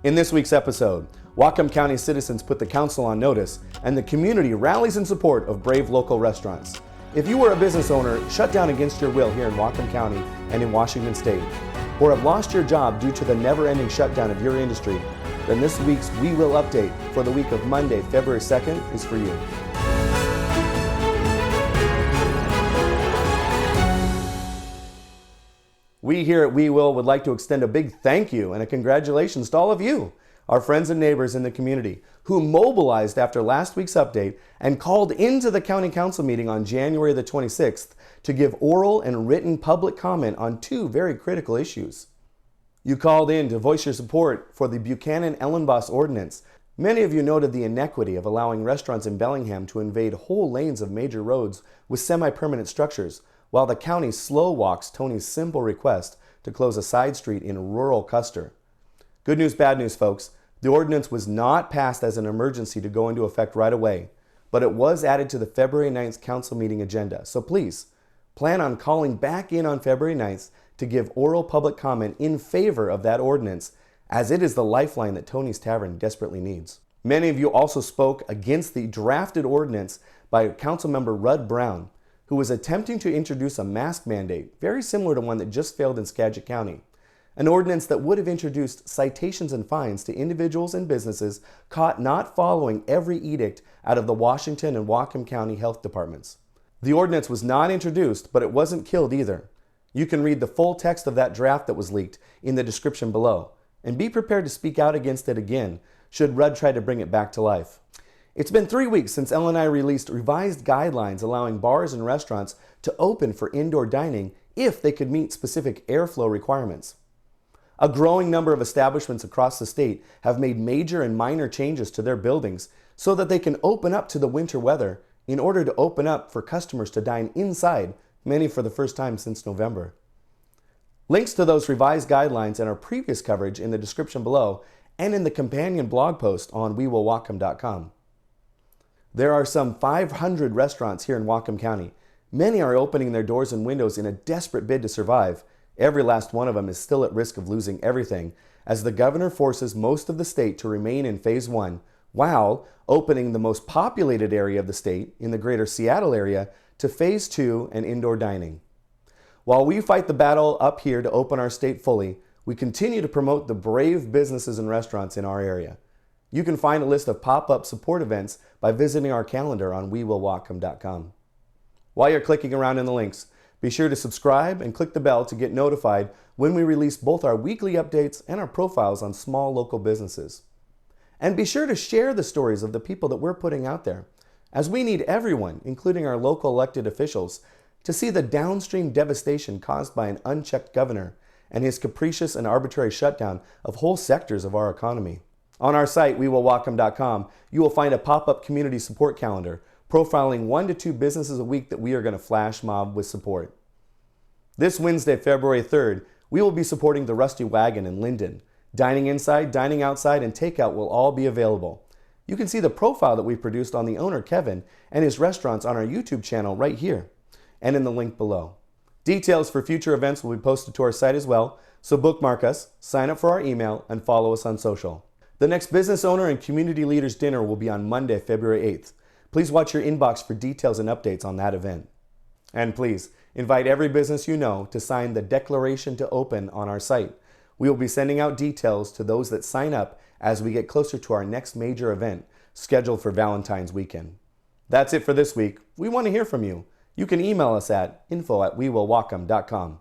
In this week's episode, Whatcom County citizens put the council on notice, and the community rallies in support of brave local restaurants. If you were a business owner shut down against your will here in Whatcom County and in Washington State, or have lost your job due to the never-ending shutdown of your industry, then this week's WeWill update for the week of Monday, February 2nd is for you. We here at WeWill would like to extend a big thank you and a congratulations to all of you, our friends and neighbors in the community, who mobilized after last week's update and called into the County Council meeting on January the 26th to give oral and written public comment on two very critical issues. You called in to voice your support for the Buchanan-Ellenboss ordinance. Many of you noted the inequity of allowing restaurants in Bellingham to invade whole lanes of major roads with semi-permanent structures, while the county slow walks Tony's simple request to close a side street in rural Custer. Good news, bad news, folks. The ordinance was not passed as an emergency to go into effect right away, but it was added to the February 9th council meeting agenda. So please, plan on calling back in on February 9th to give oral public comment in favor of that ordinance, as it is the lifeline that Tony's Tavern desperately needs. Many of you also spoke against the drafted ordinance by Councilmember Rudd Brown, who was attempting to introduce a mask mandate, very similar to one that just failed in Skagit County. An ordinance that would have introduced citations and fines to individuals and businesses caught not following every edict out of the Washington and Whatcom County health departments. The ordinance was not introduced, but it wasn't killed either. You can read the full text of that draft that was leaked in the description below, and be prepared to speak out against it again should Rudd try to bring it back to life. It's been 3 weeks since L&I released revised guidelines allowing bars and restaurants to open for indoor dining if they could meet specific airflow requirements. A growing number of establishments across the state have made major and minor changes to their buildings so that they can open up to the winter weather in order to open up for customers to dine inside, many for the first time since November. Links to those revised guidelines and our previous coverage in the description below and in the companion blog post on WeWillWhatcom.com. There are some 500 restaurants here in Whatcom County. Many are opening their doors and windows in a desperate bid to survive. Every last one of them is still at risk of losing everything, as the governor forces most of the state to remain in Phase 1, while opening the most populated area of the state, in the greater Seattle area, to Phase 2 and indoor dining. While we fight the battle up here to open our state fully, we continue to promote the brave businesses and restaurants in our area. You can find a list of pop-up support events by visiting our calendar on WeWillWhatcom.com. While you're clicking around in the links, be sure to subscribe and click the bell to get notified when we release both our weekly updates and our profiles on small local businesses. And be sure to share the stories of the people that we're putting out there, as we need everyone, including our local elected officials, to see the downstream devastation caused by an unchecked governor and his capricious and arbitrary shutdown of whole sectors of our economy. On our site, WeWillWhatcom.com, you will find a pop-up community support calendar profiling 1 to 2 businesses a week that we are going to flash mob with support. This Wednesday, February 3rd, we will be supporting the Rusty Wagon in Linden. Dining inside, dining outside, and takeout will all be available. You can see the profile that we produced on the owner, Kevin, and his restaurants on our YouTube channel right here and in the link below. Details for future events will be posted to our site as well, so bookmark us, sign up for our email, and follow us on social. The next Business Owner and Community Leaders Dinner will be on Monday, February 8th. Please watch your inbox for details and updates on that event. And please, invite every business you know to sign the Declaration to Open on our site. We will be sending out details to those that sign up as we get closer to our next major event, scheduled for Valentine's weekend. That's it for this week. We want to hear from you. You can email us at info@wewillwhatcom.com.